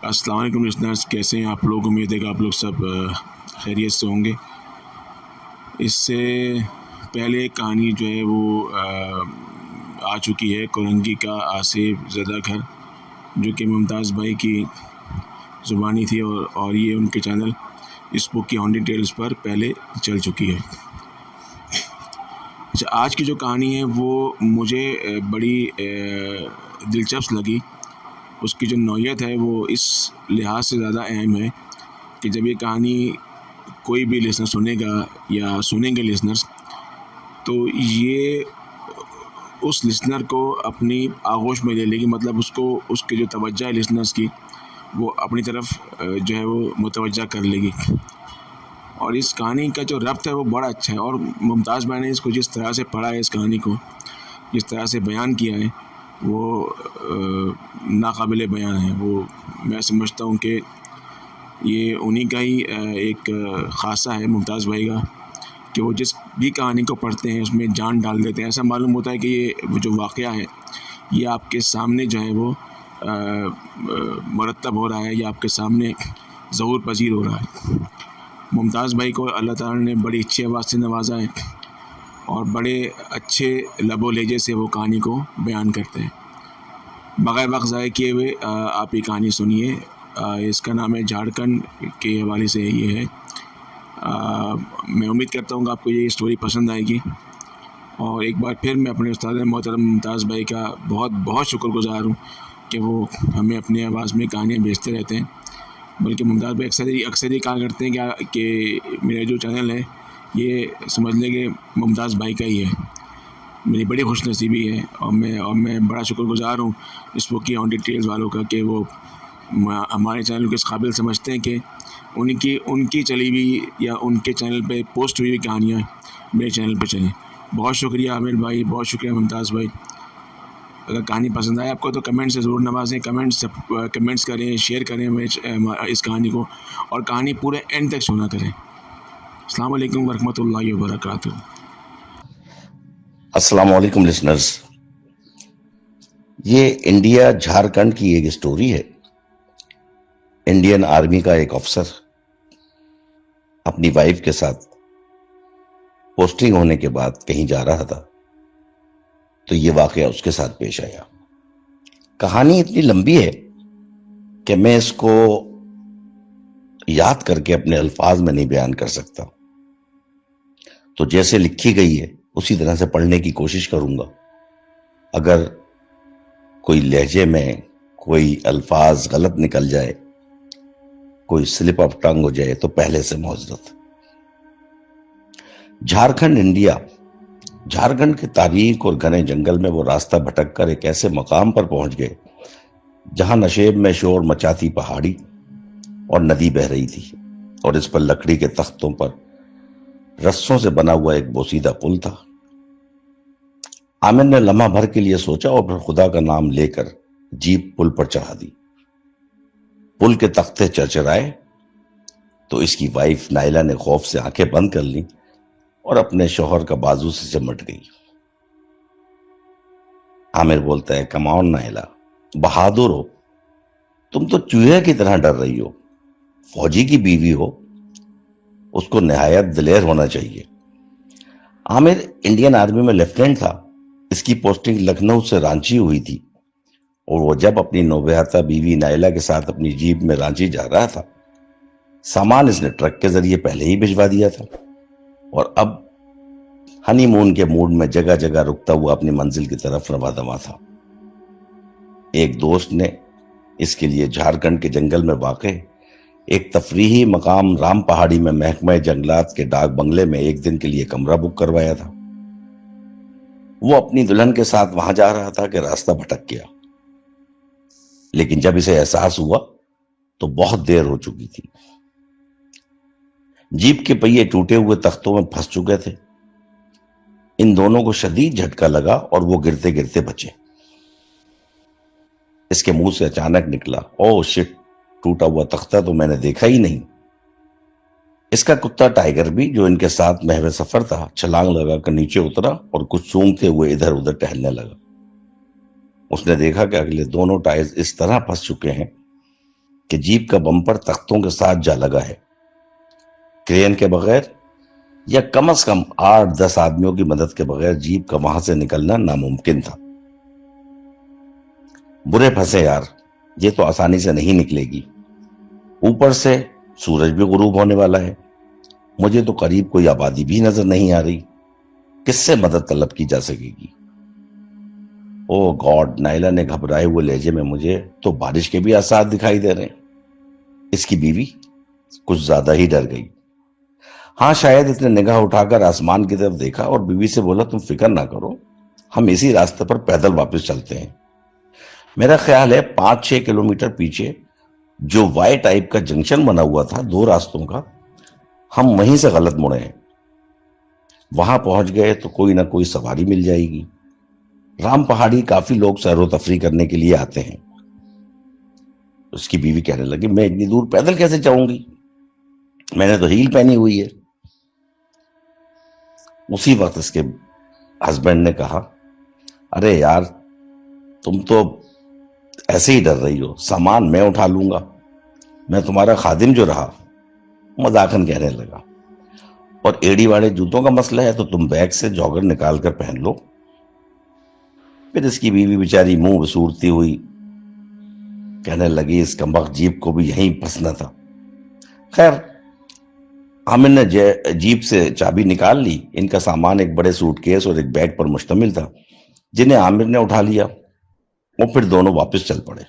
السلام علیکم لسنرز، کیسے ہیں آپ لوگ؟ امید ہے کہ آپ لوگ سب خیریت سے ہوں گے۔ اس سے پہلے ایک کہانی جو ہے وہ آ چکی ہے، کورنگی کا آصف زدہ گھر، جو کہ ممتاز بھائی کی زبانی تھی اور یہ ان کے چینل اسپوکی ہانٹنگ ٹیلز پر پہلے چل چکی ہے۔ اچھا، آج کی جو کہانی ہے وہ مجھے بڑی دلچسپ لگی۔ اس کی جو نوعیت ہے وہ اس لحاظ سے زیادہ اہم ہے کہ جب یہ کہانی کوئی بھی لسنر سنے گا یا سنیں گے لسنرز، تو یہ اس لسنر کو اپنی آغوش میں لے لے گی، مطلب اس کی جو توجہ ہے لسنرز کی، وہ اپنی طرف جو ہے وہ متوجہ کر لے گی۔ اور اس کہانی کا جو ربط ہے وہ بڑا اچھا ہے، اور ممتاز بھائی نے اس کو جس طرح سے پڑھا ہے، اس کہانی کو جس طرح سے بیان کیا ہے، وہ ناقابل بیان ہے۔ وہ میں سمجھتا ہوں کہ یہ انہی کا ہی ایک خاصہ ہے ممتاز بھائی کا، کہ وہ جس بھی کہانی کو پڑھتے ہیں اس میں جان ڈال دیتے ہیں۔ ایسا معلوم ہوتا ہے کہ یہ جو واقعہ ہے یہ آپ کے سامنے جو ہے وہ مرتب ہو رہا ہے، یا آپ کے سامنے ظہور پذیر ہو رہا ہے۔ ممتاز بھائی کو اللہ تعالیٰ نے بڑی اچھی آواز سے نوازا ہے، اور بڑے اچھے لب و لہجے سے وہ کہانی کو بیان کرتے ہیں۔ بغیر وقت ضائع کیے ہوئے آپ یہ کہانی سنیے۔ اس کا نام ہے جھارکھنڈ کے حوالے سے یہ ہے۔ میں امید کرتا ہوں کہ آپ کو یہ اسٹوری پسند آئے گی، اور ایک بار پھر میں اپنے استاد محترم ممتاز بھائی کا بہت بہت شکر گزار ہوں کہ وہ ہمیں اپنی آواز میں کہانیاں بھیجتے رہتے ہیں۔ بلکہ ممتاز بھائی اکثر یہ کہا کرتے ہیں کہ میرا جو چینل ہے یہ سمجھ لیں کہ ممتاز بھائی کا ہی ہے۔ میری بڑی خوش نصیبی ہے، اور میں بڑا شکر گزار ہوں اسپوکی ہانٹنگ ٹیلز والوں کا کہ وہ ہمارے چینل کو اس قابل سمجھتے ہیں کہ ان کی چلی ہوئی یا ان کے چینل پہ پوسٹ ہوئی کہانیاں میرے چینل پہ چلیں۔ بہت شکریہ عامر بھائی، بہت شکریہ ممتاز بھائی۔ اگر کہانی پسند آئے آپ کو تو کمنٹ سے ضرور نوازیں، کمنٹس کریں، شیئر کریں اس کہانی کو، اور کہانی پورے اینڈ تک سنا کریں۔ السلام علیکم ورحمۃ اللہ وبرکاتہ۔ السلام علیکم لسنرز، یہ انڈیا جھارکھنڈ کی ایک اسٹوری ہے۔ انڈین آرمی کا ایک افسر اپنی وائف کے ساتھ پوسٹنگ ہونے کے بعد کہیں جا رہا تھا، تو یہ واقعہ اس کے ساتھ پیش آیا۔ کہانی اتنی لمبی ہے کہ میں اس کو یاد کر کے اپنے الفاظ میں نہیں بیان کر سکتا، تو جیسے لکھی گئی ہے اسی طرح سے پڑھنے کی کوشش کروں گا۔ اگر کوئی لہجے میں کوئی الفاظ غلط نکل جائے، کوئی سلپ آف ٹنگ ہو جائے، تو پہلے سے معذرت۔ جھارکھنڈ انڈیا، جھارکھنڈ کے تاریک اور گھنے جنگل میں وہ راستہ بھٹک کر ایک ایسے مقام پر پہنچ گئے جہاں نشیب میں شور مچاتی پہاڑی اور ندی بہ رہی تھی، اور اس پر لکڑی کے تختوں پر رسوں سے بنا ہوا ایک بوسیدہ پل تھا۔ عامر نے لمحہ بھر کے لیے سوچا، اور پھر خدا کا نام لے کر جیپ پل پر چڑھا دی۔ پل کے تختے چرچرائے تو اس کی وائف نائلہ نے خوف سے آنکھیں بند کر لیں اور اپنے شوہر کا بازو سے چمٹ گئی۔ عامر بولتا ہے، کم آن نائلہ، بہادر ہو، تم تو چوہے کی طرح ڈر رہی ہو، فوجی کی بیوی ہو، اس کو نہایت دلیر ہونا چاہیے۔ عامر انڈین آرمی میں لیفٹیننٹ تھا۔ اس کی پوسٹنگ لکھنؤ سے رانچی ہوئی تھی، اور وہ جب اپنی نوبہتہ بیوی نائلہ کے ساتھ اپنی جیپ میں رانچی جا رہا تھا، سامان اس نے ٹرک کے ذریعے پہلے ہی بھجوا دیا تھا، اور اب ہنی مون کے موڈ میں جگہ جگہ رکتا ہوا اپنی منزل کی طرف رواں دواں تھا۔ ایک دوست نے اس کے لیے جھارکھنڈ کے جنگل میں واقع ایک تفریحی مقام رام پہاڑی میں محکمہ جنگلات کے ڈاک بنگلے میں ایک دن کے لیے کمرہ بک کروایا تھا۔ وہ اپنی دلہن کے ساتھ وہاں جا رہا تھا کہ راستہ بھٹک گیا، لیکن جب اسے احساس ہوا تو بہت دیر ہو چکی تھی۔ جیپ کے پہیے ٹوٹے ہوئے تختوں میں پھنس چکے تھے۔ ان دونوں کو شدید جھٹکا لگا اور وہ گرتے گرتے بچے۔ اس کے منہ سے اچانک نکلا، او شٹ، ٹوٹا ہوا تختہ تو میں نے دیکھا ہی نہیں۔ اس کا کتا ٹائگر بھی، جو ان کے ساتھ محو سفر تھا، چھلانگ لگا کر نیچے اترا اور کچھ سونگتے ہوئے ادھر ادھر ٹہلنے لگا۔ اس نے دیکھا کہ اگلے دونوں ٹائرز اس طرح پھنس چکے ہیں کہ جیپ کا بمپر تختوں کے ساتھ جا لگا ہے. کرین کے بغیر یا کم از کم 8-10 آدمیوں کی مدد کے بغیر جیپ کا وہاں سے نکلنا ناممکن تھا. برے پھنسے یار، یہ تو آسانی سے نہیں نکلے گی. اوپر سے سورج بھی غروب ہونے والا ہے. مجھے تو قریب کوئی آبادی بھی نظر نہیں آ رہی. کس سے مدد طلب کی جا سکے گی؟ او گاڈ، نائلہ نے گھبرائے ہوئے لہجے میں مجھے تو بارش کے بھی آثار دکھائی دے رہے ہیں. اس کی بیوی کچھ زیادہ ہی ڈر گئی. ہاں شاید اس نے نگاہ اٹھا کر آسمان کی طرف دیکھا اور بیوی سے بولا تم فکر نہ کرو، ہم اسی راستے پر پیدل واپس چلتے ہیں. میرا خیال ہے 5-6 کلومیٹر پیچھے جو وائی ٹائپ کا جنکشن بنا ہوا تھا 2 راستوں کا، ہم وہیں سے غلط مڑے ہیں. وہاں پہنچ گئے تو کوئی نہ کوئی سواری مل جائے گی. رام پہاڑی کافی لوگ سیر و تفریح کرنے کے لیے آتے ہیں. اس کی بیوی کہنے لگی میں اتنی دور پیدل کیسے جاؤں گی، میں نے تو ہیل پہنی ہوئی ہے. اسی وقت اس کے ہسبینڈ نے کہا ارے یار تم تو ایسے ہی ڈر رہی ہو، سامان میں اٹھا لوں گا، میں تمہارا خادم جو رہا. مذاقن کہنے لگا اور ایڑی واڑے جوتوں کا مسئلہ ہے تو تم بیگ سے جاگر نکال کر پہن لو. پھر اس کی بیوی بیچاری منہ بسورتی ہوئی کہنے لگی اس کمبخت جیپ کو بھی یہیں پھنسنا تھا. خیر عامر نے جیپ سے چابی نکال لی. ان کا سامان ایک بڑے سوٹ کیس اور ایک بیگ پر مشتمل تھا جنہیں عامر نے اٹھا لیا اور پھر دونوں واپس چل پڑے.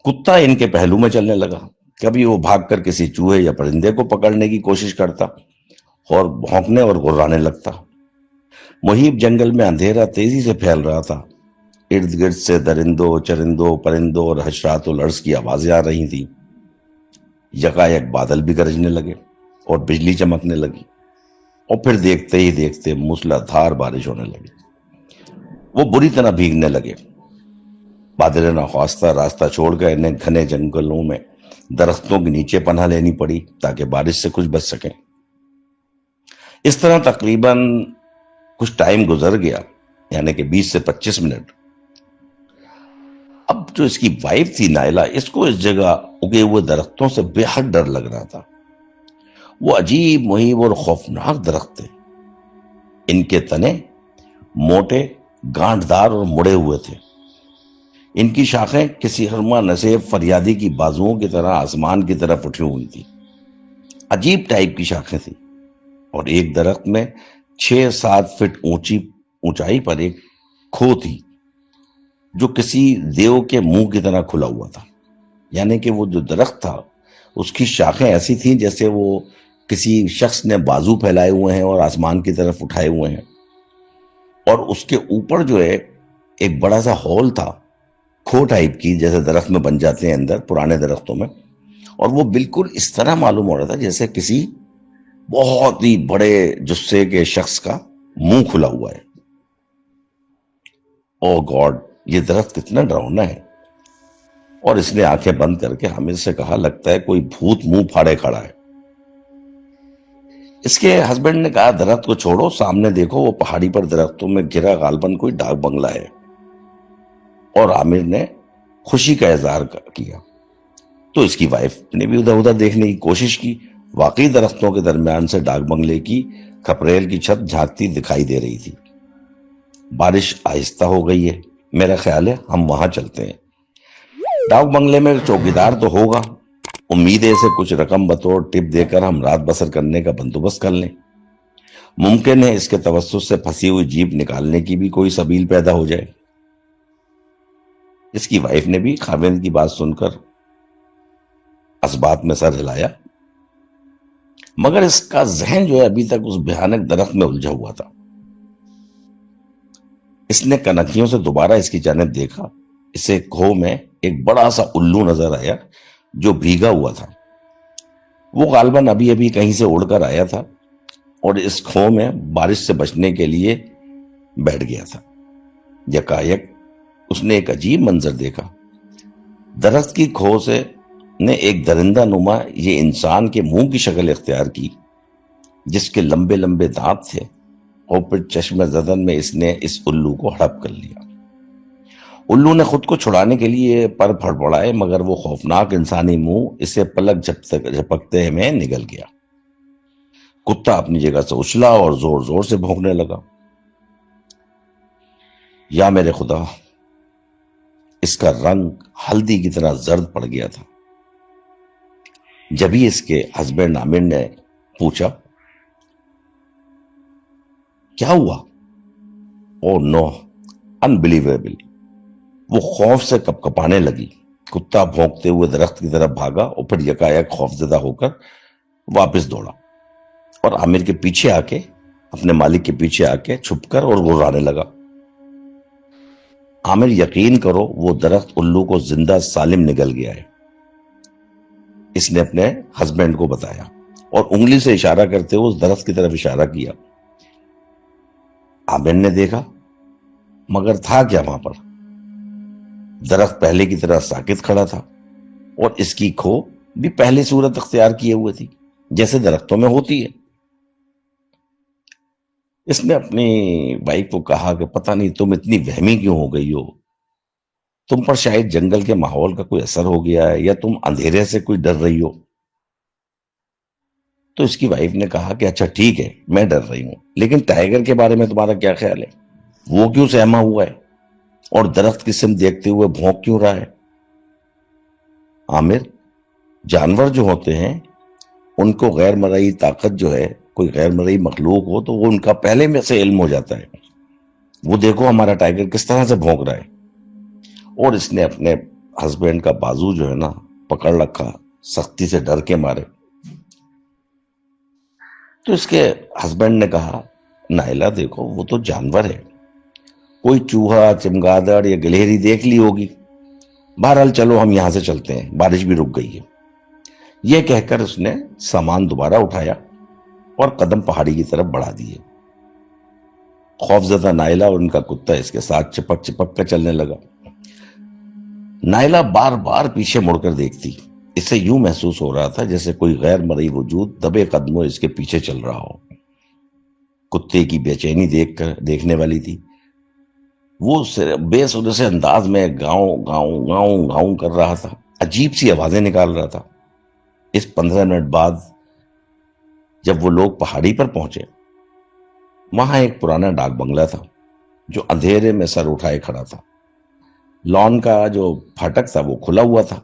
کتا ان کے پہلو میں چلنے لگا. کبھی وہ بھاگ کر کسی چوہے یا پرندے کو پکڑنے کی کوشش کرتا اور بھونکنے اور گھرانے لگتا. محیط جنگل میں اندھیرا تیزی سے پھیل رہا تھا. ارد گرد سے درندوں، چرندوں، پرندوں اور حشرات الارض کی آوازیں آ رہی تھیں. یکایک بادل بھی گرجنے لگے اور بجلی چمکنے لگی اور پھر دیکھتے ہی دیکھتے موسلا دھار بارش ہونے لگی. وہ بری طرح بھیگنے لگے. بادل ناخواستہ راستہ چھوڑ گئے. انہیں گھنے جنگلوں میں درختوں کے نیچے پناہ لینی پڑی تاکہ بارش سے کچھ بچ سکیں. اس طرح تقریباً کچھ ٹائم گزر گیا، یعنی کہ 20 سے 25 منٹ. اب جو اس کی وائف تھی نائلہ، اس کو اس جگہ اگے ہوئے درختوں سے بے حد ڈر لگ رہا تھا. وہ عجیب مہیب اور خوفناک درخت تھے. ان کے تنے موٹے، گانٹدار اور مڑے ہوئے تھے. ان کی شاخیں کسی ہرما نصیب فریادی کی بازوؤں کی طرح آسمان کی طرف اٹھی ہوئی تھی. عجیب ٹائپ کی شاخیں تھی اور ایک درخت میں 6-7 فٹ اونچائی پر ایک کھو تھی جو کسی دیو کے منہ کی طرح کھلا ہوا تھا. یعنی کہ وہ جو درخت تھا اس کی شاخیں ایسی تھیں جیسے وہ کسی شخص نے بازو پھیلائے ہوئے ہیں اور آسمان کی طرف اٹھائے ہوئے ہیں. اور اس کے اوپر جو ہے ایک بڑا سا ہول تھا، کھو ٹائپ کی، جیسے درخت میں بن جاتے ہیں اندر پرانے درختوں میں. اور وہ بالکل اس طرح معلوم ہو رہا تھا جیسے کسی بہت ہی بڑے جثے کے شخص کا منہ کھلا ہوا ہے. او گاڈ، یہ درخت کتنا ڈراؤنا ہے. اور اس نے آنکھیں بند کر کے حامد سے کہا لگتا ہے کوئی بھوت منہ پھاڑے کھڑا ہے. اس کے ہسبینڈ نے کہا درخت کو چھوڑو، سامنے دیکھو وہ پہاڑی پر درختوں میں گھرا غالباً کوئی ڈاک بنگلہ ہے. اور عامر نے خوشی کا اظہار کیا تو اس کی وائف نے بھی ادھر ادھر دیکھنے کی کوشش کی. واقعی درختوں کے درمیان سے ڈاک بنگلے کی کھپریل کی چھت جھانکتی دکھائی دے رہی تھی. بارش آہستہ ہو گئی ہے، میرا خیال ہے ہم وہاں چلتے ہیں. ڈاک بنگلے میں چوکیدار تو ہوگا، امید ہے اسے کچھ رقم بطور ٹپ دے کر ہم رات بسر کرنے کا بندوبست کر لیں. ممکن ہے اس کے توسط سے پھنسی ہوئی جیپ نکالنے کی بھی کوئی سبیل پیدا ہو جائے. اس کی وائف نے بھی خاوند کی بات سن کر اس بات میں سر ہلایا، مگر اس کا ذہن جو ہے ابھی تک اس بھیانک درخت میں الجھا ہوا تھا. اس نے کنکھیوں سے دوبارہ اس کی جانب دیکھا. اسے کھو میں ایک بڑا سا الو نظر آیا جو بھیگا ہوا تھا. وہ غالباً ابھی ابھی کہیں سے اڑ کر آیا تھا اور اس کھو میں بارش سے بچنے کے لیے بیٹھ گیا تھا. یکایک اس نے ایک عجیب منظر دیکھا. درخت کی کھو سے نے ایک درندہ نما یہ انسان کے منہ کی شکل اختیار کی جس کے لمبے لمبے دانت تھے، اور پھر چشم زدن میں اس نے اس الو کو ہڑپ کر لیا. الو نے خود کو چھڑانے کے لیے پر پھڑپڑائے، مگر وہ خوفناک انسانی منہ اسے پلک جھپکتے میں نگل گیا۔ کتا اپنی جگہ سے اچھلا اور زور زور سے بھونکنے لگا۔ یا میرے خدا، اس کا رنگ ہلدی کی طرح زرد پڑ گیا تھا۔ جبھی اس کے ہسبینڈ عامر نے پوچھا، کیا ہوا؟ او نو، انبلیویبل! وہ خوف سے کپکپانے لگی۔ کتا بھونکتے ہوئے درخت کی طرف بھاگا اور پھر یکایک خوفزدہ ہو کر واپس دوڑا اور عامر کے پیچھے آ کے، اپنے مالک کے پیچھے آ کے چھپ کر اور گھرانے لگا۔ عامر، یقین کرو وہ درخت الو کو زندہ سالم نگل گیا ہے، اس نے اپنے ہسبینڈ کو بتایا اور انگلی سے اشارہ کرتے ہوئے اس درخت کی طرف اشارہ کیا۔ عامر نے دیکھا، مگر تھا کیا وہاں پر؟ درخت پہلے کی طرح ساکت کھڑا تھا اور اس کی کھو بھی پہلی صورت اختیار کیے ہوئے تھی جیسے درختوں میں ہوتی ہے۔ اس نے اپنی وائف کو کہا کہ پتہ نہیں تم اتنی وہمی کیوں ہو گئی ہو، تم پر شاید جنگل کے ماحول کا کوئی اثر ہو گیا ہے یا تم اندھیرے سے کوئی ڈر رہی ہو۔ تو اس کی وائف نے کہا کہ اچھا ٹھیک ہے، میں ڈر رہی ہوں، لیکن ٹائیگر کے بارے میں تمہارا کیا خیال ہے؟ وہ کیوں سہما ہوا ہے اور درخت کی سمت دیکھتے ہوئے بھونک کیوں رہا ہے؟ عامر، جانور جو ہوتے ہیں ان کو غیر مرئی طاقت جو ہے، کوئی غیر مرئی مخلوق ہو تو وہ ان کا پہلے میں سے علم ہو جاتا ہے۔ وہ دیکھو ہمارا ٹائیگر کس طرح سے بھونک رہا ہے۔ اور اس نے اپنے ہسبینڈ کا بازو جو ہے نا پکڑ رکھا، سختی سے ڈر کے مارے۔ تو اس کے ہسبینڈ نے کہا، نائلہ دیکھو وہ تو جانور ہے، کوئی چوہا، چمگادڑ یا گلہری دیکھ لی ہوگی، بہرحال چلو ہم یہاں سے چلتے ہیں، بارش بھی رک گئی ہے۔ یہ کہہ کر اس نے سامان دوبارہ اٹھایا اور قدم پہاڑی کی طرف بڑھا دیے۔ خوفزدہ نائلہ اور ان کا کتا اس کے ساتھ چپک چپک کر چلنے لگا۔ نائلہ بار بار پیچھے مڑ کر دیکھتی، اسے یوں محسوس ہو رہا تھا جیسے کوئی غیر مرئی وجود دبے قدموں اس کے پیچھے چل رہا ہو۔ کتے کی بے چینی دیکھنے والی تھی۔ وہ بے سر سے انداز میں گاؤں گاؤں گاؤں گاؤں کر رہا تھا، عجیب سی آوازیں نکال رہا تھا۔ اس 15 منٹ بعد جب وہ لوگ پہاڑی پر پہنچے، وہاں ایک پرانا ڈاک بنگلہ تھا جو اندھیرے میں سر اٹھائے کھڑا تھا۔ لان کا جو پھاٹک تھا وہ کھلا ہوا تھا،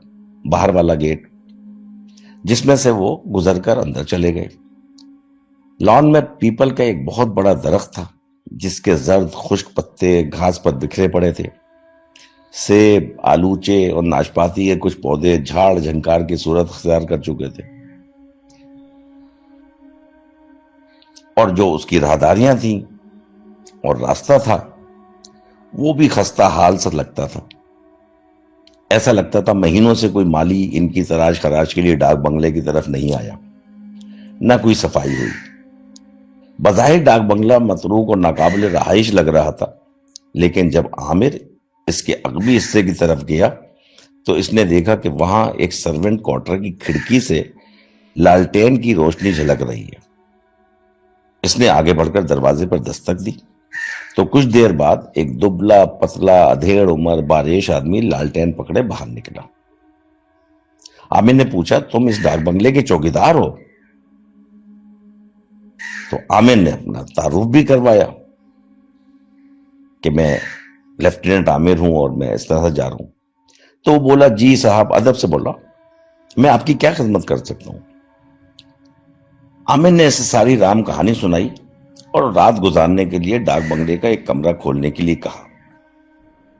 باہر والا گیٹ، جس میں سے وہ گزر کر اندر چلے گئے۔ لان میں پیپل کا ایک بہت بڑا درخت تھا جس کے زرد خشک پتے گھاس پر بکھرے پڑے تھے۔ سیب، آلوچے اور ناشپاتی کے کچھ پودے جھاڑ جھنکار کی صورت اختیار کر چکے تھے، اور جو اس کی راہداریاں تھیں اور راستہ تھا وہ بھی خستہ حال سا لگتا تھا۔ ایسا لگتا تھا مہینوں سے کوئی مالی ان کی تراش خراش کے لیے ڈاک بنگلے کی طرف نہیں آیا، نہ کوئی صفائی ہوئی۔ بظاہر ڈاک بنگلہ متروک اور ناقابل رہائش لگ رہا تھا، لیکن جب عامر اس کے عقبی حصے کی طرف گیا تو اس نے دیکھا کہ وہاں ایک سرونٹ کوارٹر کی کھڑکی سے لالٹین کی روشنی جھلک رہی ہے۔ اس نے آگے بڑھ کر دروازے پر دستک دی تو کچھ دیر بعد ایک دبلا پتلا ادھیڑ عمر باریش آدمی لالٹین پکڑے باہر نکلا۔ عامر نے پوچھا، تم اس ڈاک بنگلے کے چوکیدار ہو؟ تو عامر نے اپنا تعارف بھی کروایا کہ میں لیفٹیننٹ عامر ہوں اور میں اس طرح سے جا رہا ہوں۔ تو وہ بولا، جی صاحب، ادب سے بولا، میں آپ کی کیا خدمت کر سکتا ہوں؟ عامر نے اسے ساری رام کہانی سنائی اور رات گزارنے کے لیے ڈاک بنگلے کا ایک کمرہ کھولنے کے لیے کہا۔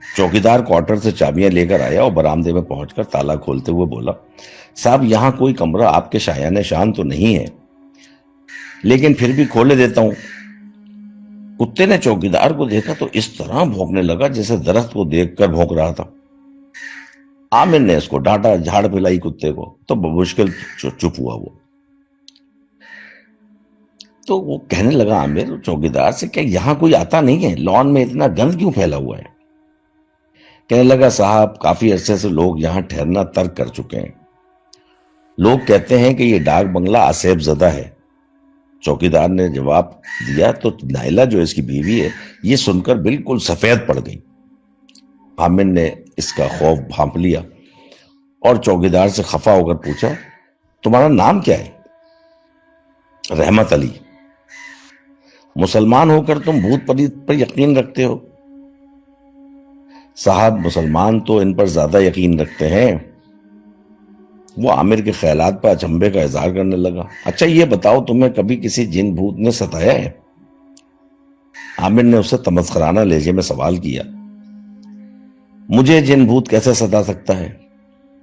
چوکیدار کوارٹر سے چابیاں لے کر آیا اور برآمدے میں پہنچ کر تالا کھولتے ہوئے بولا، صاحب یہاں کوئی کمرہ آپ کے شایان شان تو نہیں ہے، لیکن پھر بھی کھولے دیتا ہوں۔ کتے نے چوکیدار کو دیکھا تو اس طرح بھونکنے لگا جیسے درخت کو دیکھ کر بھونک رہا تھا۔ عامر نے اس کو ڈانٹا، جھاڑ پلائی کتے کو، تو بمشکل چپ ہوا وہ۔ تو وہ کہنے لگا عامر چوکیدار سے، کہ یہاں کوئی آتا نہیں ہے، لان میں اتنا گند کیوں پھیلا ہوا ہے؟ کہنے لگا، صاحب کافی عرصے سے لوگ یہاں ٹھہرنا ترک کر چکے ہیں، لوگ کہتے ہیں کہ یہ ڈاک بنگلہ آسیب زدہ ہے۔ چوکیدار نے جواب دیا تو نائلہ جو اس کی بیوی ہے یہ سن کر بالکل سفید پڑ گئی۔ عامر نے اس کا خوف بھانپ لیا اور چوکیدار سے خفا ہو کر پوچھا، تمہارا نام کیا ہے؟ رحمت علی۔ مسلمان ہو کر تم بھوت پریت پر یقین رکھتے ہو؟ صاحب مسلمان تو ان پر زیادہ یقین رکھتے ہیں۔ وہ عامر کے خیالات پر اچنبے کا اظہار کرنے لگا۔ اچھا یہ بتاؤ تمہیں کبھی کسی جن بھوت نے ستایا ہے؟ عامر نے اسے تمسخرانہ لہجے میں سوال کیا۔ مجھے جن بھوت کیسے ستا سکتا ہے؟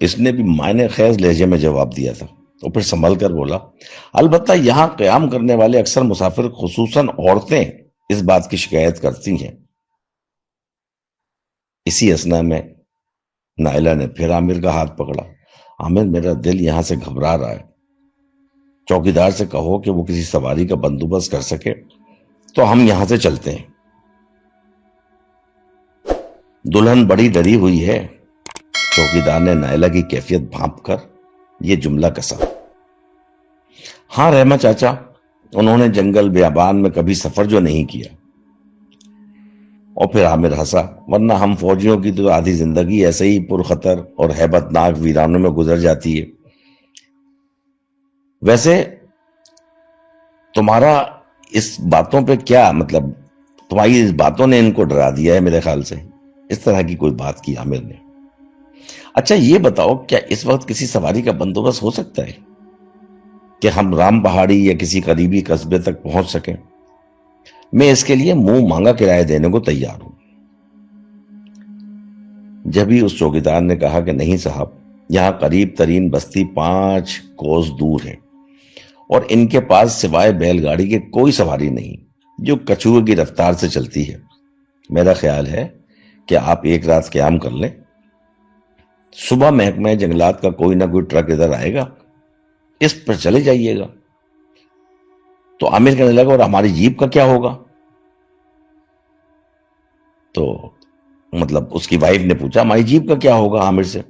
اس نے بھی معنی خیز لہجے میں جواب دیا تھا، اور پھر سنبھل کر بولا، البتہ یہاں قیام کرنے والے اکثر مسافر خصوصاً عورتیں اس بات کی شکایت کرتی ہیں۔ اسی اثنا میں نائلہ نے پھر عامر کا ہاتھ پکڑا۔ عامر میرا دل یہاں سے گھبرا رہا ہے، چوکیدار سے کہو کہ وہ کسی سواری کا بندوبست کر سکے تو ہم یہاں سے چلتے ہیں۔ دلہن بڑی ڈری ہوئی ہے۔ چوکیدار نے نائلہ کی کیفیت بھانپ کر یہ جملہ کسا۔ ہاں رحمت چاچا، انہوں نے جنگل بیابان میں کبھی سفر جو نہیں کیا۔ اور پھر عامر ہنسا، ورنہ ہم فوجیوں کی تو آدھی زندگی ایسے ہی پرخطر اور ہیبت ناک ویرانوں میں گزر جاتی ہے۔ ویسے تمہارا اس باتوں پہ کیا مطلب؟ تمہاری اس باتوں نے ان کو ڈرا دیا ہے میرے خیال سے۔ اس طرح کی کوئی بات کی عامر نے۔ اچھا یہ بتاؤ، کیا اس وقت کسی سواری کا بندوبست ہو سکتا ہے کہ ہم رام پہاڑی یا کسی قریبی قصبے تک پہنچ سکیں؟ میں اس کے لیے منہ مانگا کرایہ دینے کو تیار ہوں۔ جب ہی اس چوکیدار نے کہا کہ نہیں صاحب، یہاں قریب ترین بستی 5 کوس دور ہے، اور ان کے پاس سوائے بیل گاڑی کے کوئی سواری نہیں جو کچھوے کی رفتار سے چلتی ہے۔ میرا خیال ہے کہ آپ ایک رات قیام کر لیں، صبح محکمہ جنگلات کا کوئی نہ کوئی ٹرک ادھر آئے گا، اس پر چلے جائیے گا۔ تو عامر کہنے لگا، اور ہماری جیپ کا کیا ہوگا؟ تو مطلب اس کی وائف نے پوچھا، ہماری جیپ کا کیا ہوگا عامر سے؟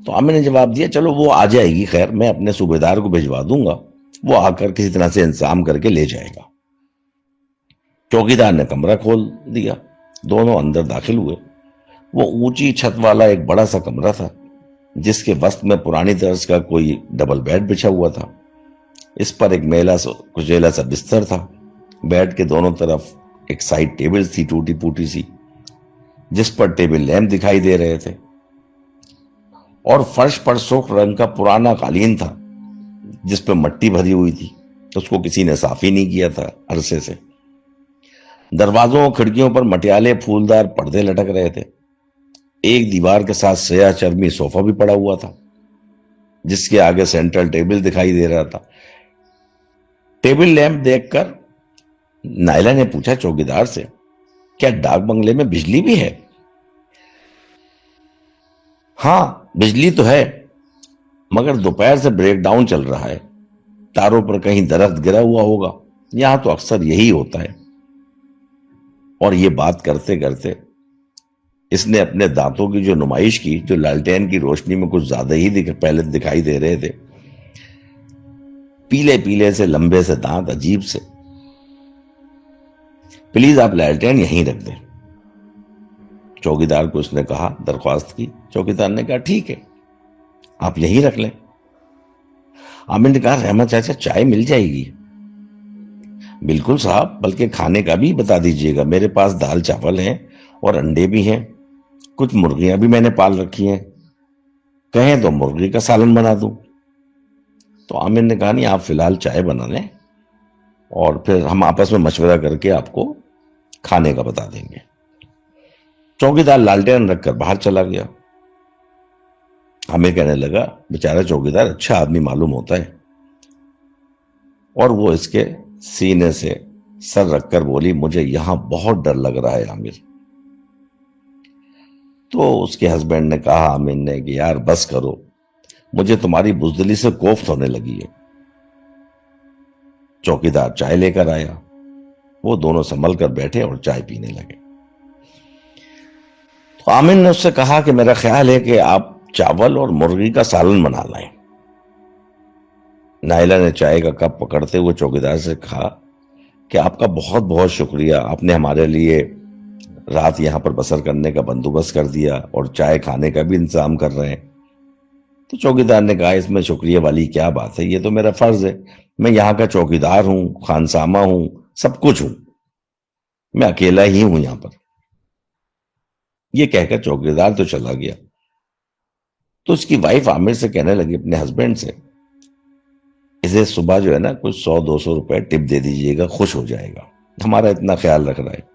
تو عامر نے جواب دیا، چلو وہ آ جائے گی، خیر میں اپنے صوبیدار کو بھجوا دوں گا، وہ آ کر کسی طرح سے انتظام کر کے لے جائے گا۔ چوکیدار نے کمرہ کھول دیا، دونوں اندر داخل ہوئے۔ وہ اونچی چھت والا ایک بڑا سا کمرہ تھا، جس کے وسط میں پرانی طرز کا کوئی ڈبل بیڈ بچھا ہوا تھا۔ اس پر ایک میلا کچیلا سا بستر تھا۔ بیڈ کے دونوں طرف ایک سائڈ ٹیبل تھی، ٹوٹی پوٹی سی، جس پر ٹیبل لیمپ دکھائی دے رہے تھے، اور فرش پر سرخ رنگ کا پرانا قالین تھا جس پہ مٹی بھری ہوئی تھی، اس کو کسی نے صاف ہی نہیں کیا تھا عرصے سے۔ دروازوں اور کھڑکیوں پر مٹیالے پھولدار پردے لٹک رہے تھے۔ ایک دیوار کے ساتھ سیاہ چرمی صوفہ بھی پڑا ہوا تھا، جس کے آگے سینٹرل ٹیبل دکھائی دے رہا تھا۔ ٹیبل لیمپ دیکھ کر نائلہ نے پوچھا چوکیدار سے، کیا ڈاک بنگلے میں بجلی بھی ہے؟ ہاں بجلی تو ہے، مگر دوپہر سے بریک ڈاؤن چل رہا ہے، تاروں پر کہیں درخت گرا ہوا ہوگا، یہاں تو اکثر یہی ہوتا ہے۔ اور یہ بات کرتے کرتے اس نے اپنے دانتوں کی جو نمائش کی، جو لالٹین کی روشنی میں کچھ زیادہ ہی پہلے دکھائی دے رہے تھے، پیلے پیلے سے لمبے سے دانت، عجیب سے۔ پلیز آپ لالٹین یہیں رکھ دیں، چوکیدار کو اس نے کہا، درخواست کی۔ چوکیدار نے کہا ٹھیک ہے، آپ یہیں رکھ لیں۔ عامر نے کہا، رحمت چاچا چائے مل جائے گی؟ بالکل صاحب، بلکہ کھانے کا بھی بتا دیجئے گا، میرے پاس دال چاول ہیں اور انڈے بھی ہیں، کچھ مرغیاں بھی میں نے پال رکھی ہیں، کہیں تو مرغی کا سالن بنا دوں۔ تو عامر نے کہا، نہیں آپ فی الحال چائے بنا لیں، اور پھر ہم آپس میں مشورہ کر کے آپ کو کھانے کا بتا دیں گے۔ چوکیدار لالٹین رکھ کر باہر چلا گیا۔ عامر کہنے لگا، بیچارہ چوکیدار اچھا آدمی معلوم ہوتا ہے۔ اور وہ اس کے سینے سے سر رکھ کر بولی، مجھے یہاں بہت ڈر لگ رہا ہے عامر۔ تو اس کے ہسبینڈ نے کہا عامر نے کہ یار بس کرو، مجھے تمہاری بزدلی سے کوفت ہونے لگی ہے۔ چوکیدار چائے لے کر آیا، وہ دونوں سنبھل کر بیٹھے اور چائے پینے لگے۔ تو عامر نے اس سے کہا کہ میرا خیال ہے کہ آپ چاول اور مرغی کا سالن بنا لائیں۔ نائلہ نے چائے کا کپ پکڑتے ہوئے چوکیدار سے کہا کہ آپ کا بہت بہت شکریہ، آپ نے ہمارے لیے رات یہاں پر بسر کرنے کا بندوبست کر دیا اور چائے کھانے کا بھی انتظام کر رہے ہیں۔ تو چوکیدار نے کہا اس میں شکریہ والی کیا بات ہے، یہ تو میرا فرض ہے، میں یہاں کا چوکیدار ہوں، خانسامہ ہوں، سب کچھ ہوں، میں اکیلا ہی ہوں یہاں پر۔ یہ کہہ کر چوکیدار تو چلا گیا۔ تو اس کی وائف عامر سے کہنے لگی، اپنے ہسبینڈ سے، اسے صبح جو ہے نا کچھ 100-200 روپے ٹپ دے دیجئے گا، خوش ہو جائے گا، ہمارا اتنا خیال رکھ رہا ہے۔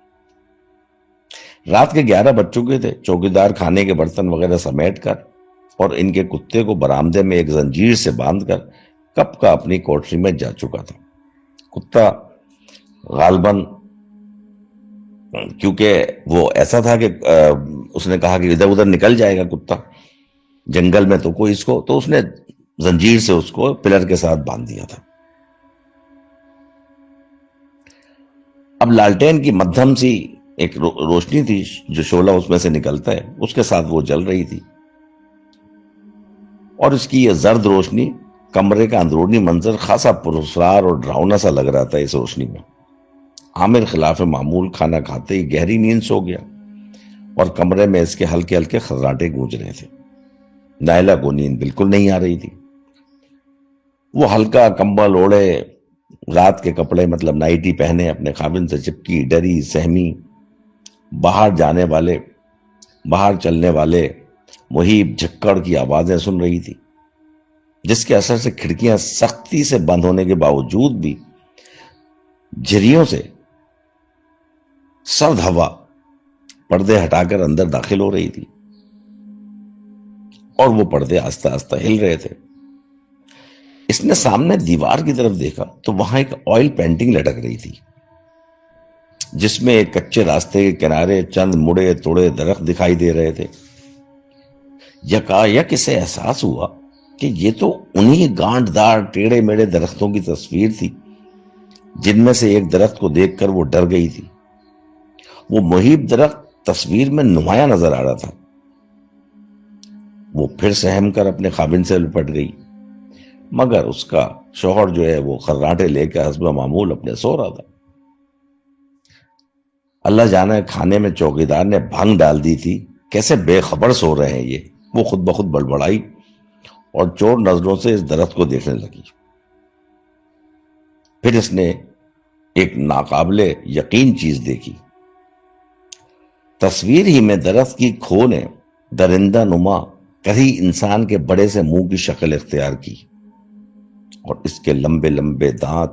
رات کے 11 بج چکے تھے۔ چوکیدار کھانے کے برتن وغیرہ سمیٹ کر اور ان کے کتے کو برآمدے میں ایک زنجیر سے باندھ کر کب کا اپنی کوٹری میں جا چکا تھا۔ کتا غالباً کیونکہ وہ ایسا تھا کہ اس نے کہا کہ ادھر ادھر نکل جائے گا کتا جنگل میں، تو کوئی اس کو، تو اس نے زنجیر سے اس کو پلر کے ساتھ باندھ دیا تھا۔ اب لالٹین کی مدھم سی ایک روشنی تھی جو شعلہ اس میں سے نکلتا ہے، اس کے ساتھ وہ جل رہی تھی، اور اس کی یہ زرد روشنی کمرے کا اندرونی منظر خاصا پراسرار اور ڈراؤنا سا لگ رہا تھا۔ اس روشنی میں عامر خلاف معمول کھانا کھاتے ہی گہری نیند سو گیا، اور کمرے میں اس کے ہلکے ہلکے خراٹے گونج رہے تھے۔ نائلہ کو نیند بالکل نہیں آ رہی تھی۔ وہ ہلکا کمبل اوڑھے، رات کے کپڑے مطلب نائٹی پہنے، اپنے خاوند سے چپکی، ڈری، سہمی، باہر جانے والے، باہر چلنے والے مہیب جھکڑ کی آوازیں سن رہی تھی، جس کے اثر سے کھڑکیاں سختی سے بند ہونے کے باوجود بھی جھریوں سے سرد ہوا پردے ہٹا کر اندر داخل ہو رہی تھی، اور وہ پردے آہستہ آہستہ ہل رہے تھے۔ اس نے سامنے دیوار کی طرف دیکھا تو وہاں ایک آئل پینٹنگ لٹک رہی تھی، جس میں ایک کچے راستے کے کنارے چند مڑے توڑے درخت دکھائی دے رہے تھے۔ یکایک اسے احساس ہوا کہ یہ تو انہی گانٹ دار ٹیڑے میڑے درختوں کی تصویر تھی جن میں سے ایک درخت کو دیکھ کر وہ ڈر گئی تھی۔ وہ مہیب درخت تصویر میں نمایاں نظر آ رہا تھا۔ وہ پھر سہم کر اپنے خاوند سے لپٹ گئی، مگر اس کا شوہر جو ہے وہ خراٹے لے کر حسب معمول اپنے سو رہا تھا۔ اللہ جانے کھانے میں چوکیدار نے بھنگ ڈال دی تھی، کیسے بے خبر سو رہے ہیں یہ، وہ خود بخود بڑبڑائی اور چور نظروں سے اس درخت کو دیکھنے لگی۔ پھر اس نے ایک ناقابل یقین چیز دیکھی۔ تصویر ہی میں درخت کی کھو نے درندہ نما کہیں انسان کے بڑے سے منہ کی شکل اختیار کی، اور اس کے لمبے لمبے دانت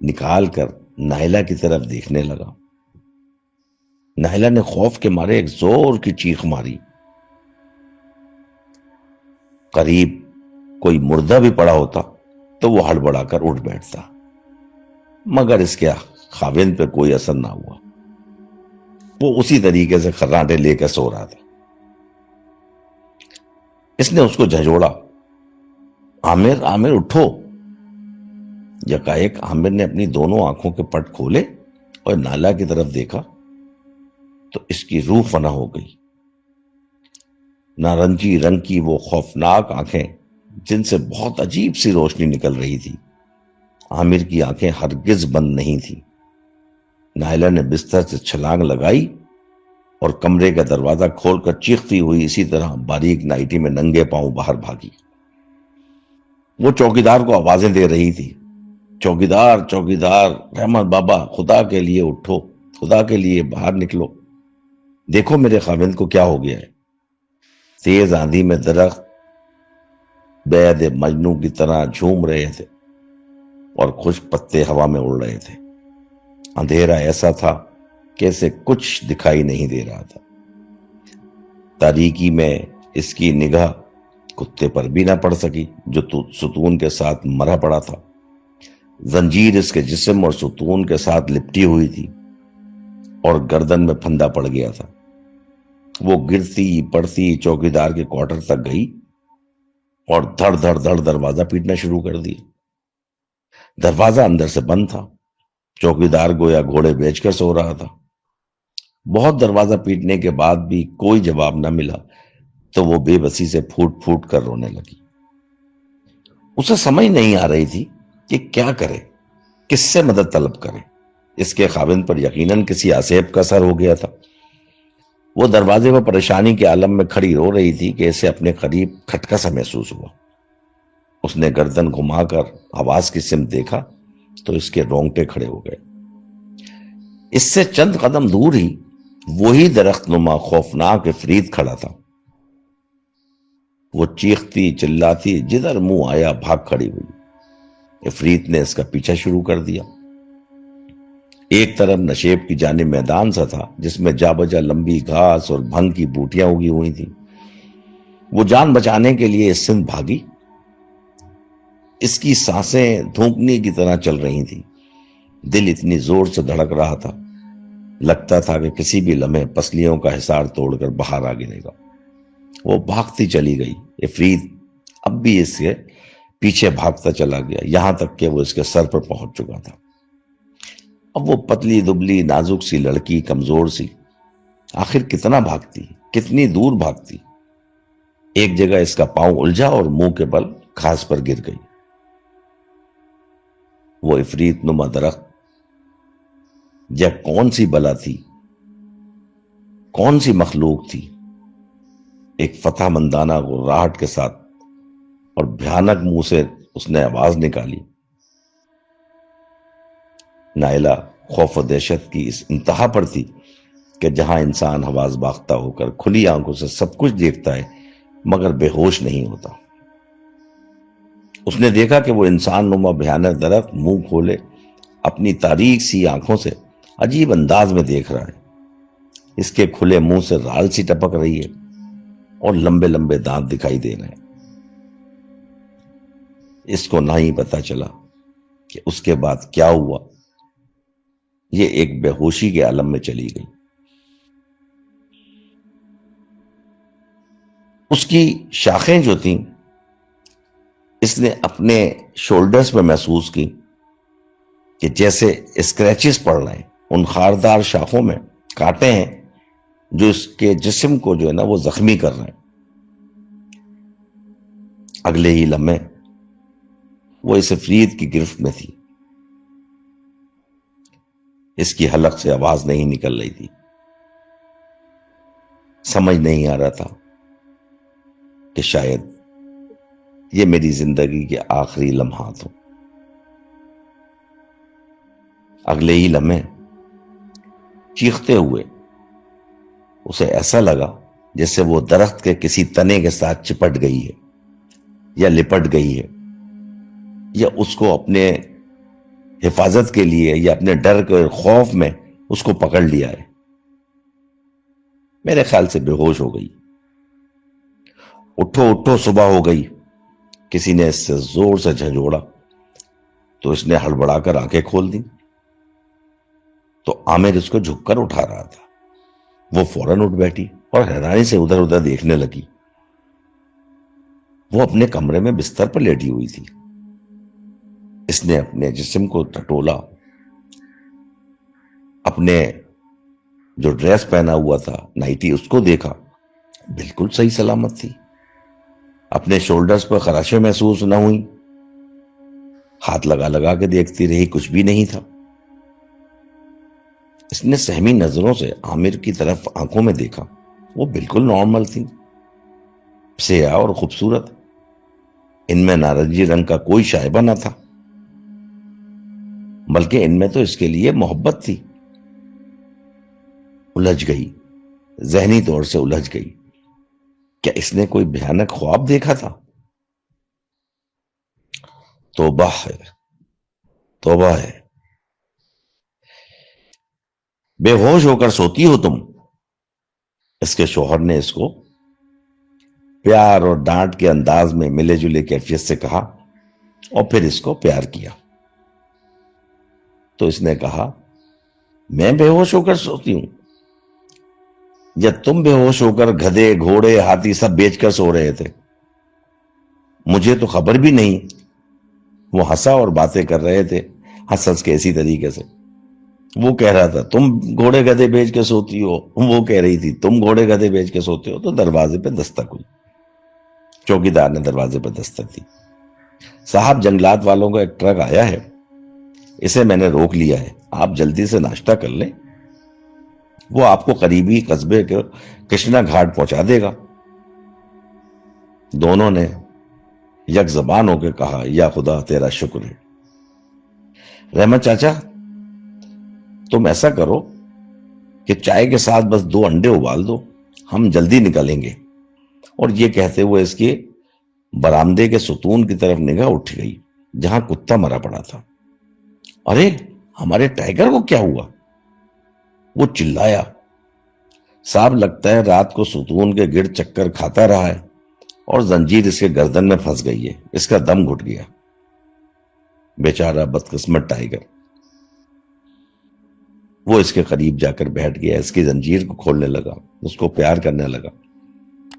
نکال کر نائلہ کی طرف دیکھنے لگا۔ نائلہ نے خوف کے مارے ایک زور کی چیخ ماری۔ قریب کوئی مردہ بھی پڑا ہوتا تو وہ ہڑبڑا کر اٹھ بیٹھتا، مگر اس کے خاوند پہ کوئی اثر نہ ہوا۔ وہ اسی طریقے سے خراٹے لے کر سو رہا تھا۔ اس نے اس کو جھنجھوڑا، عامر عامر اٹھو۔ یکایک عامر نے اپنی دونوں آنکھوں کے پٹ کھولے اور نائلہ کی طرف دیکھا تو اس کی روح فنا ہو گئی۔ نارنجی رنگ کی وہ خوفناک آنکھیں جن سے بہت عجیب سی روشنی نکل رہی تھی، عامر کی آنکھیں ہرگز بند نہیں تھی۔ نائلہ نے بستر سے چھلانگ لگائی اور کمرے کا دروازہ کھول کر چیختی ہوئی اسی طرح باریک نائٹی میں ننگے پاؤں باہر بھاگی۔ وہ چوکیدار کو آوازیں دے رہی تھی، چوکیدار چوکیدار، رحمت بابا، خدا کے لیے اٹھو، خدا کے لیے باہر نکلو، دیکھو میرے خاوند کو کیا ہو گیا ہے۔ تیز آندھی میں درخت بید مجنوں کی طرح جھوم رہے تھے اور خشک پتے ہوا میں اڑ رہے تھے۔ اندھیرا ایسا تھا کہ اسے کچھ دکھائی نہیں دے رہا تھا۔ تاریکی میں اس کی نگاہ کتے پر بھی نہ پڑ سکی جو ستون کے ساتھ مرا پڑا تھا۔ زنجیر اس کے جسم اور ستون کے ساتھ لپٹی ہوئی تھی اور گردن میں پھندا پڑ گیا تھا۔ وہ گرتی پڑتی چوکیدار کے کوارٹر تک گئی اور دھڑ دھڑ دھڑ دروازہ پیٹنا شروع کر دیا۔ دروازہ اندر سے بند تھا۔ چوکیدار گویا گھوڑے بیچ کر سو رہا تھا۔ بہت دروازہ پیٹنے کے بعد بھی کوئی جواب نہ ملا تو وہ بے بسی سے پھوٹ پھوٹ کر رونے لگی۔ اسے سمجھ نہیں آ رہی تھی کہ کیا کرے، کس سے مدد طلب کرے۔ اس کے خاوند پر یقیناً کسی آسیب کا اثر ہو گیا تھا۔ وہ دروازے پر پریشانی کے عالم میں کھڑی رو رہی تھی کہ اسے اپنے قریب کھٹکا سا محسوس ہوا۔ اس نے گردن گھما کر آواز کی سمت دیکھا تو اس کے رونگٹے کھڑے ہو گئے۔ اس سے چند قدم دور ہی وہی درخت نما خوفناک افریت کھڑا تھا۔ وہ چیختی چلاتی جدھر منہ آیا بھاگ کھڑی ہوئی۔ افریت نے اس کا پیچھا شروع کر دیا۔ ایک طرف نشیب کی جانب میدان سا تھا جس میں جا بجا لمبی گھاس اور بھنگ کی بوٹیاں اگی ہوئی تھیں۔ وہ جان بچانے کے لیے اس سمت بھاگی۔ اس کی سانسیں دھونکنے کی طرح چل رہی تھیں۔ دل اتنی زور سے دھڑک رہا تھا، لگتا تھا کہ کسی بھی لمحے پسلیوں کا حصار توڑ کر باہر آ گرے گا۔ وہ بھاگتی چلی گئی۔ افریت اب بھی اس کے پیچھے بھاگتا چلا گیا، یہاں تک کہ وہ اس کے سر پر پہنچ چکا تھا۔ اب وہ پتلی دبلی نازک سی لڑکی، کمزور سی، آخر کتنا بھاگتی، کتنی دور بھاگتی۔ ایک جگہ اس کا پاؤں الجھا اور منہ کے بل گھاس پر گر گئی۔ وہ افریت نما درخت یا کون سی بلا تھی، کون سی مخلوق تھی؟ ایک فتح مندانہ غراہٹ کے ساتھ اور بھیانک منہ سے اس نے آواز نکالی۔ نائلہ خوف و دہشت کی اس انتہا پر تھی کہ جہاں انسان حواس باختہ ہو کر کھلی آنکھوں سے سب کچھ دیکھتا ہے مگر بے ہوش نہیں ہوتا۔ اس نے دیکھا کہ وہ انسان نما بھیانک درخت منہ کھولے اپنی تاریک سی آنکھوں سے عجیب انداز میں دیکھ رہا ہے۔ اس کے کھلے منہ سے رال سی ٹپک رہی ہے اور لمبے لمبے دانت دکھائی دے رہے ہیں۔ اس کو نہ ہی پتا چلا کہ اس کے بعد کیا ہوا۔ یہ ایک بے ہوشی کے عالم میں چلی گئی۔ اس کی شاخیں جو تھیں اس نے اپنے شولڈرز پہ محسوس کی کہ جیسے اسکریچز پڑ رہے ہیں۔ ان خاردار شاخوں میں کانٹے ہیں جو اس کے جسم کو جو ہے نا وہ زخمی کر رہے ہیں۔ اگلے ہی لمحے وہ اس افریت کی گرفت میں تھی۔ اس کی حلق سے آواز نہیں نکل رہی تھی۔ سمجھ نہیں آ رہا تھا کہ شاید یہ میری زندگی کے آخری لمحات ہوں۔ اگلے ہی لمحے چیختے ہوئے اسے ایسا لگا جیسے وہ درخت کے کسی تنے کے ساتھ چپٹ گئی ہے یا لپٹ گئی ہے، یا اس کو اپنے حفاظت کے لیے یا اپنے ڈر کے خوف میں اس کو پکڑ لیا ہے۔ میرے خیال سے بے ہوش ہو گئی۔ اٹھو اٹھو صبح ہو گئی، کسی نے اس سے زور سے جھنجھوڑا تو اس نے ہڑبڑا کر آنکھیں کھول دی تو عامر اس کو جھک کر اٹھا رہا تھا۔ وہ فوراً اٹھ بیٹھی اور حیرانی سے ادھر ادھر دیکھنے لگی۔ وہ اپنے کمرے میں بستر پر لیٹی ہوئی تھی۔ اس نے اپنے جسم کو ٹٹولا، اپنے جو ڈریس پہنا ہوا تھا نائٹی اس کو دیکھا، بالکل صحیح سلامت تھی۔ اپنے شولڈرز پر خراشیں محسوس نہ ہوئی۔ ہاتھ لگا لگا کے دیکھتی رہی، کچھ بھی نہیں تھا۔ اس نے سہمی نظروں سے عامر کی طرف آنکھوں میں دیکھا، وہ بالکل نارمل تھی، سیاہ اور خوبصورت، ان میں نارنجی رنگ کا کوئی شائبہ نہ تھا، بلکہ ان میں تو اس کے لیے محبت تھی۔ الجھ گئی، ذہنی طور سے الجھ گئی۔ کیا اس نے کوئی بھیانک خواب دیکھا تھا؟ توبہ ہے، توبہ ہے۔ بے ہوش ہو کر سوتی ہو تم؟ اس کے شوہر نے اس کو پیار اور ڈانٹ کے انداز میں ملے جلے کیفیت سے کہا اور پھر اس کو پیار کیا۔ تو اس نے کہا، میں بے ہوش ہو کر سوتی ہوں یا تم بے ہوش ہو کر گدھے گھوڑے ہاتھی سب بیچ کر سو رہے تھے؟ مجھے تو خبر بھی نہیں۔ وہ ہنسا اور باتیں کر رہے تھے ہنس ہنس کے اسی طریقے سے۔ وہ کہہ رہا تھا تم گھوڑے گدھے بیچ کے سوتی ہو، وہ کہہ رہی تھی تم گھوڑے گدھے بیچ کے سوتے ہو۔ تو دروازے پہ دستک ہوئی۔ چوکیدار نے دروازے پہ دستک دی۔ صاحب، جنگلات والوں کا ایک ٹرک آیا ہے، اسے میں نے روک لیا ہے، آپ جلدی سے ناشتہ کر لیں، وہ آپ کو قریبی قصبے کے کشنا گھاٹ پہنچا دے گا۔ دونوں نے یک زبان ہو کے کہا، یا خدا تیرا شکر ہے۔ رحمت چاچا، تم ایسا کرو کہ چائے کے ساتھ بس 2 انڈے ابال دو، ہم جلدی نکلیں گے۔ اور یہ کہتے ہوئے اس کے برآمدے کے ستون کی طرف نگاہ اٹھ گئی جہاں کتا مرا پڑا تھا۔ ارے ہمارے ٹائیگر کو کیا ہوا؟ وہ چلایا۔ صاحب لگتا ہے رات کو ستون کے گرد چکر کھاتا رہا ہے اور زنجیر اس کے گردن میں پھنس گئی ہے، اس کا دم گھٹ گیا۔ بیچارہ بدقسمت ٹائیگر۔ وہ اس کے قریب جا کر بیٹھ گیا، اس کی زنجیر کو کھولنے لگا، اس کو پیار کرنے لگا۔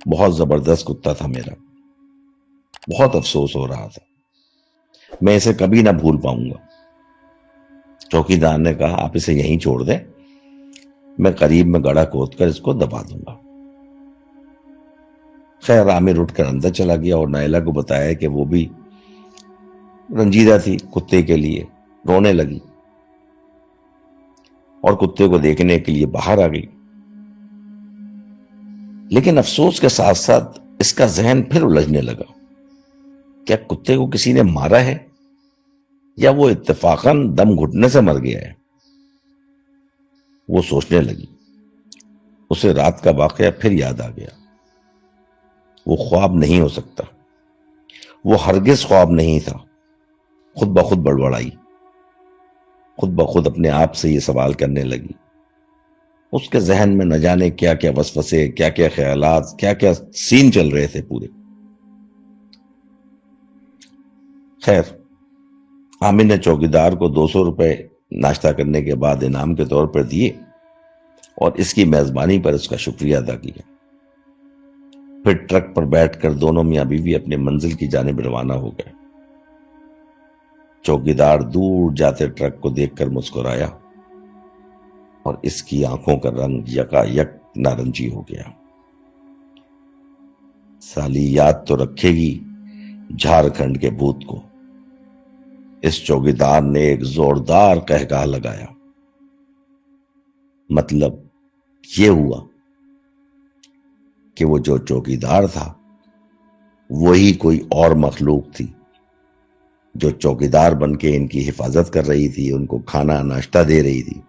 بہت زبردست کتا تھا میرا، بہت افسوس ہو رہا تھا، میں اسے کبھی نہ بھول پاؤں گا۔ چوکیدار نے کہا، آپ اسے یہیں چھوڑ دیں، میں قریب میں گڑھا کھود کر اس کو دبا دوں گا۔ خیر عامر اٹھ کر اندر چلا گیا اور نائلہ کو بتایا کہ وہ بھی رنجیدہ تھی کتے کے لیے، رونے لگی اور کتے کو دیکھنے کے لیے باہر آ گئی۔ لیکن افسوس کے ساتھ ساتھ اس کا ذہن پھر الجھنے لگا، کیا کتے کو کسی نے مارا ہے یا وہ اتفاقاً دم گھٹنے سے مر گیا ہے؟ وہ سوچنے لگی۔ اسے رات کا واقعہ پھر یاد آ گیا۔ وہ خواب نہیں ہو سکتا، وہ ہرگز خواب نہیں تھا۔ خود بخود بڑبڑائی، خود بخود اپنے آپ سے یہ سوال کرنے لگی۔ اس کے ذہن میں نہ جانے کیا کیا وسوسے، کیا کیا خیالات، کیا کیا سین چل رہے تھے پورے۔ خیر عامر نے چوکیدار کو 200 روپے ناشتہ کرنے کے بعد انعام کے طور پر دیے اور اس کی میزبانی پر اس کا شکریہ ادا کیا۔ پھر ٹرک پر بیٹھ کر دونوں میاں بیوی اپنے منزل کی جانب روانہ ہو گئے۔ چوکیدار دور جاتے ٹرک کو دیکھ کر مسکرایا اور اس کی آنکھوں کا رنگ یکا یک نارنجی ہو گیا۔ سالی یاد تو رکھے گی جھارکھنڈ کے بھوت کو۔ اس چوکیدار نے ایک زوردار قہقہہ لگایا۔ مطلب یہ ہوا کہ وہ جو چوکیدار تھا وہی کوئی اور مخلوق تھی جو چوکیدار بن کے ان کی حفاظت کر رہی تھی، ان کو کھانا ناشتہ دے رہی تھی،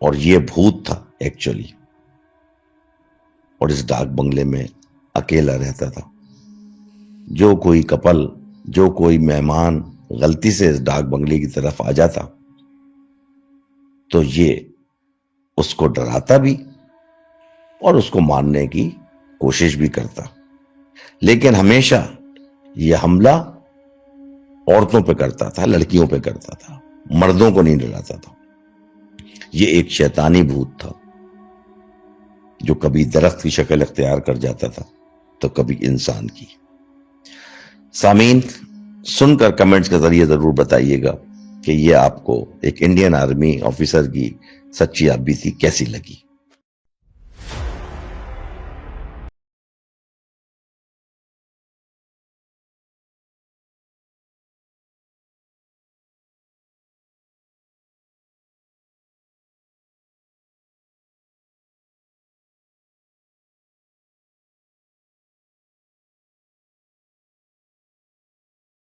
اور یہ بھوت تھا ایکچولی، اور اس ڈاک بنگلے میں اکیلا رہتا تھا۔ جو کوئی کپل، جو کوئی مہمان غلطی سے اس ڈاک بنگلے کی طرف آ جاتا تو یہ اس کو ڈراتا بھی اور اس کو مارنے کی کوشش بھی کرتا، لیکن ہمیشہ یہ حملہ عورتوں پہ کرتا تھا، لڑکیوں پہ کرتا تھا، مردوں کو نہیں ڈراتا تھا۔ یہ ایک شیطانی بھوت تھا جو کبھی درخت کی شکل اختیار کر جاتا تھا تو کبھی انسان کی۔ سامعین، سن کر کمنٹس کے ذریعے ضرور بتائیے گا کہ یہ آپ کو ایک انڈین آرمی آفیسر کی سچی آپ بیتی کیسی لگی۔